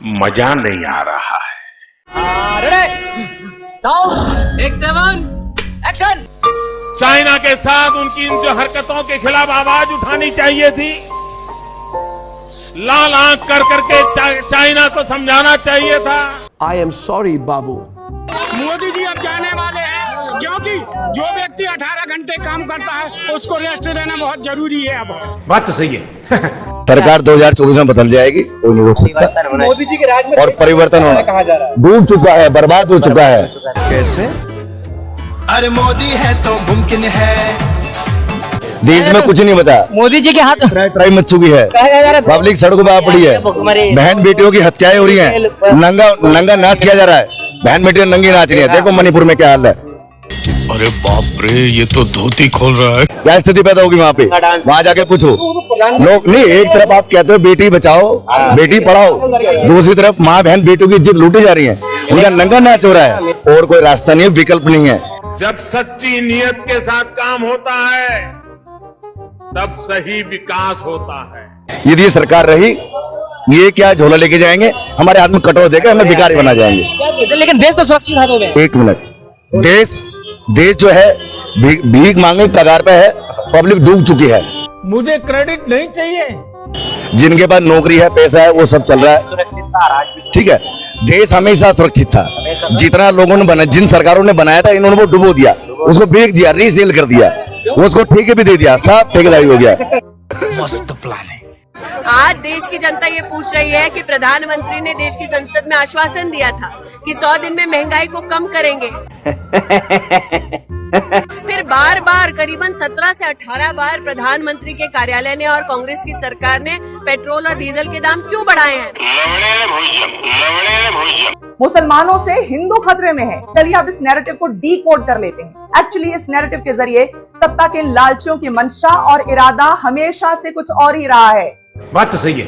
मजा नहीं आ रहा है। एक्शन। चाइना के साथ उनकी इन जो हरकतों के खिलाफ आवाज उठानी चाहिए थी, लाल आंख कर करके चाइना को समझाना चाहिए था। आई एम सॉरी बाबू। मोदी जी अब जाने वाले हैं, क्योंकि जो व्यक्ति 18 घंटे काम करता है उसको रेस्ट देना बहुत जरूरी है। अब बात तो सही है। सरकार 2024 में बदल जाएगी, कोई नहीं रोक सकता। मोदी जी के राज में और परिवर्तन होना कहा जा रहा है, डूब चुका है, बर्बाद हो चुका है। कैसे? अरे मोदी है तो मुमकिन है। देश में कुछ नहीं बचा, मोदी जी के हाथ त्राही मच चुकी है, पब्लिक सड़कों पर आ पड़ी है, बहन बेटियों की हत्याएं हो रही हैं, नंगा नाच किया जा रहा है, बहन बेटियां नंगी नाच रही है। देखो मणिपुर में क्या हाल है। अरे बाप रे, ये तो धोती खोल रहा है। क्या स्थिति पैदा होगी वहाँ पे, वहाँ जाके पूछो लोग। नहीं, एक तरफ आप कहते हो बेटी बचाओ बेटी पढ़ाओ, दूसरी तरफ माँ बहन बेटियों की इज्जत लूटी जा रही है, उनका नंगा नाच हो रहा है। और कोई रास्ता नहीं है, विकल्प नहीं है। जब सच्ची नीयत के साथ काम होता है तब सही विकास होता है। यदि ये सरकार रही, ये क्या झोला लेके जाएंगे, हमारे हाथ में कटोरा देकर हमें भिखारी बना जाएंगे। लेकिन देश तो सुरक्षित हाथों में। एक मिनट, देश जो है भीख मांगने की कगार पे है, पब्लिक डूब चुकी है। मुझे क्रेडिट नहीं चाहिए। जिनके पास नौकरी है, पैसा है, वो सब चल रहा है, ठीक है। देश हमेशा सुरक्षित था। जितना लोगों ने बना, जिन सरकारों ने बनाया था, इन्होंने वो डुबो दिया, उसको बेच दिया, रीसेल कर दिया, उसको ठेके भी दे दिया, सब ठेकेदारी हो गया। मस्त प्लान है। आज देश की जनता ये पूछ रही है कि प्रधानमंत्री ने देश की संसद में आश्वासन दिया था कि 100 दिन में महंगाई को कम करेंगे। फिर बार बार करीबन 17 से 18 बार प्रधानमंत्री के कार्यालय ने और कांग्रेस की सरकार ने पेट्रोल और डीजल के दाम क्यों बढ़ाए हैं? मुसलमानों से हिंदू खतरे में है। चलिए अब इस नैरेटिव को डीकोड कर लेते हैं। एक्चुअली इस नैरेटिव के जरिए सत्ता के लालचियों की मंशा और इरादा हमेशा से कुछ और ही रहा है। बात तो सही है।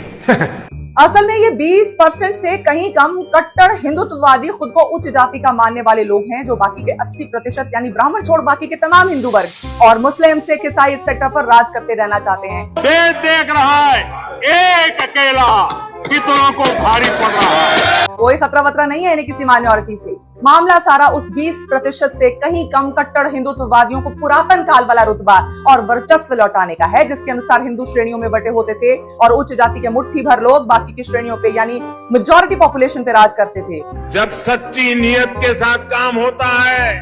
असल में ये 20% से कहीं कम कट्टर हिंदुत्ववादी खुद को उच्च जाति का मानने वाले लोग हैं, जो बाकी के 80% यानी ब्राह्मण छोड़ बाकी के तमाम हिंदू वर्ग और मुस्लिम सिख ईसाई एक्सेट्रा पर राज करते रहना चाहते हैं। देश देख रहा है, एक अकेला कितनों को भारी पड़ रहा है। कोई खतरा वतरा नहीं है इन्हें किसी माइनॉरिटी से। मामला सारा उस 20% से कहीं कम कट्टर हिंदुत्ववादियों को पुरातन काल वाला रुतबा और वर्चस्व लौटाने का है, जिसके अनुसार हिंदू श्रेणियों में बटे होते थे और उच्च जाति के मुट्ठी भर लोग बाकी की श्रेणियों पे यानी मेजॉरिटी पॉपुलेशन पे राज करते थे। जब सच्ची नीयत के साथ काम होता है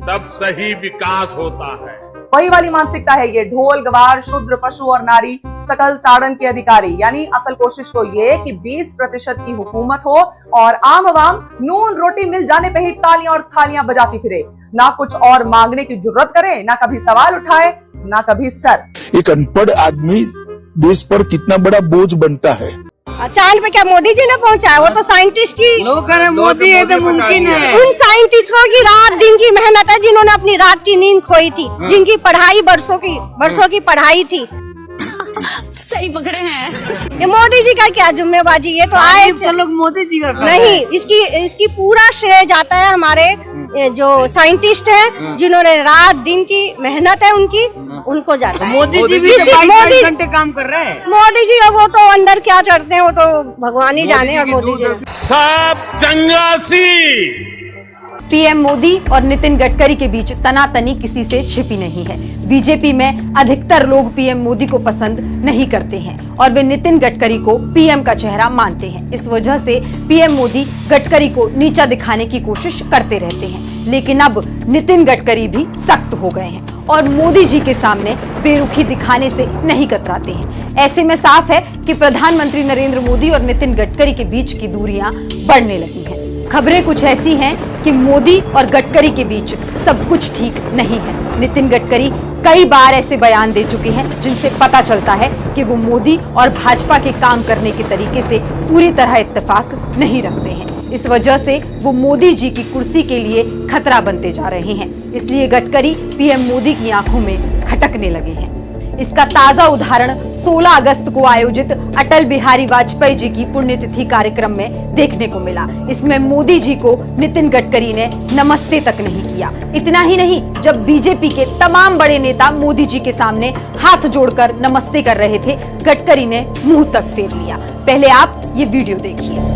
तब सही विकास होता है। वही वाली मानसिकता है ये, ढोल गवार शूद्र पशु और नारी सकल ताड़न के अधिकारी। यानी असल कोशिश तो ये कि 20% की हुकूमत हो और आम आवाम नून रोटी मिल जाने पे ही तालियां और थालियां बजाती फिरे, ना कुछ और मांगने की जुर्रत करे, ना कभी सवाल उठाए, ना कभी सर। एक अनपढ़ आदमी देश पर कितना बड़ा बोझ बनता है। चांद पे क्या मोदी जी ने पहुंचाया? वो तो साइंटिस्ट की लोग कह रहे हैं मोदी है तो मुमकिन है। उन साइंटिस्टों की रात दिन की मेहनत है, जिन्होंने अपनी रात की नींद खोई थी, जिनकी पढ़ाई बरसों की पढ़ाई थी। सही पकड़े हैं। ये मोदी जी का क्या जिम्मेवारी? ये तो आए लोग मोदी जी का नहीं, इसकी पूरा श्रेय जाता है हमारे जो साइंटिस्ट हैं, जिन्होंने रात दिन की मेहनत है उनको जाता है। मोदी जी भी 22 घंटे काम कर रहे हैं। मोदी जी वो तो अंदर क्या चढ़ते हैं वो तो भगवान ही जाने। और मोदी जी सब चंगासी। पीएम मोदी और नितिन गडकरी के बीच तनातनी किसी से छिपी नहीं है। बीजेपी में अधिकतर लोग पीएम मोदी को पसंद नहीं करते हैं और वे नितिन गडकरी को पीएम का चेहरा मानते हैं। इस वजह से पीएम मोदी गडकरी को नीचा दिखाने की कोशिश करते रहते हैं। लेकिन अब नितिन गडकरी भी सख्त हो गए हैं और मोदी जी के सामने बेरुखी दिखाने से नहीं कतराते हैं। ऐसे में साफ है कि प्रधानमंत्री नरेंद्र मोदी और नितिन गडकरी के बीच की दूरियां बढ़ने लगी हैं। खबरें कुछ ऐसी हैं कि मोदी और गडकरी के बीच सब कुछ ठीक नहीं है। नितिन गडकरी कई बार ऐसे बयान दे चुके हैं जिनसे पता चलता है कि वो मोदी और भाजपा के काम करने के तरीके से पूरी तरह इत्तेफाक नहीं रखते हैं। इस वजह से वो मोदी जी की कुर्सी के लिए खतरा बनते जा रहे हैं। इसलिए गडकरी पीएम मोदी की आंखों में खटकने लगे हैं। इसका ताजा उदाहरण 16 अगस्त को आयोजित अटल बिहारी वाजपेयी जी की पुण्यतिथि कार्यक्रम में देखने को मिला। इसमें मोदी जी को नितिन गडकरी ने नमस्ते तक नहीं किया। इतना ही नहीं, जब बीजेपी के तमाम बड़े नेता मोदी जी के सामने हाथ जोड़कर नमस्ते कर रहे थे, गडकरी ने मुंह तक फेर लिया। पहले आप ये वीडियो देखिए।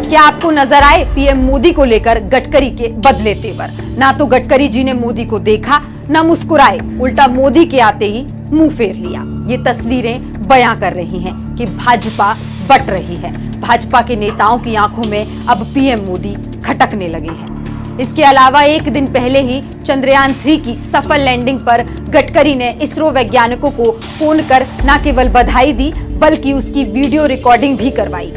क्या आपको नजर आए पीएम मोदी को लेकर गडकरी के बदले तेवर? ना तो गडकरी जी ने मोदी को देखा, ना मुस्कुराए, उल्टा मोदी के आते ही मुंह फेर लिया। ये तस्वीरें बयां कर रही हैं कि भाजपा बट रही है। भाजपा के नेताओं की आंखों में अब पीएम मोदी खटकने लगे हैं। इसके अलावा एक दिन पहले ही चंद्रयान 3 की सफल लैंडिंग पर गडकरी ने इसरो वैज्ञानिकों को फोन कर न केवल बधाई दी बल्कि उसकी वीडियो रिकॉर्डिंग भी करवाई।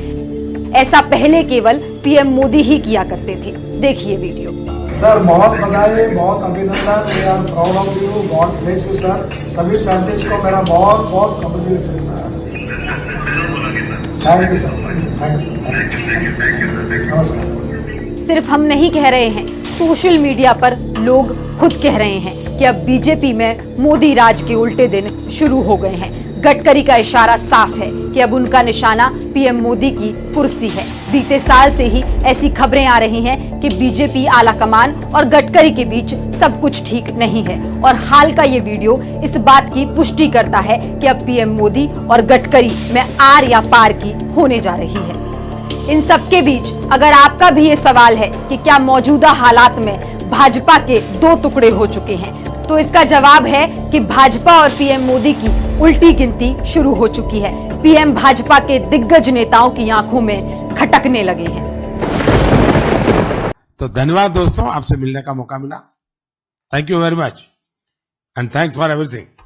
ऐसा पहले केवल पीएम मोदी ही किया करते थे। देखिए वीडियो। सर बहुत बधाई, बहुत अभिनंदन, we are proud of you, god bless you sir. सभी साइंटिस्ट को मेरा बहुत बहुत congratulation sir. Thank you sir, thank you sir, नमस्कार। सिर्फ हम नहीं कह रहे हैं, सोशल मीडिया पर लोग खुद कह रहे हैं कि अब बीजेपी में मोदी राज के उल्टे दिन शुरू हो गए हैं। गडकरी का इशारा साफ है कि अब उनका निशाना पीएम मोदी की कुर्सी है। बीते साल से ही ऐसी खबरें आ रही हैं कि बीजेपी आलाकमान और गडकरी के बीच सब कुछ ठीक नहीं है और हाल का ये वीडियो इस बात की पुष्टि करता है कि अब पीएम मोदी और गडकरी में आर या पार की होने जा रही है। इन सब के बीच अगर आपका भी ये सवाल है कि क्या मौजूदा हालात में भाजपा के दो टुकड़े हो चुके हैं, तो इसका जवाब है कि भाजपा और पीएम मोदी की उल्टी गिनती शुरू हो चुकी है। पीएम भाजपा के दिग्गज नेताओं की आंखों में खटकने लगे हैं। तो धन्यवाद दोस्तों, आपसे मिलने का मौका मिला। Thank you very much and thanks for everything.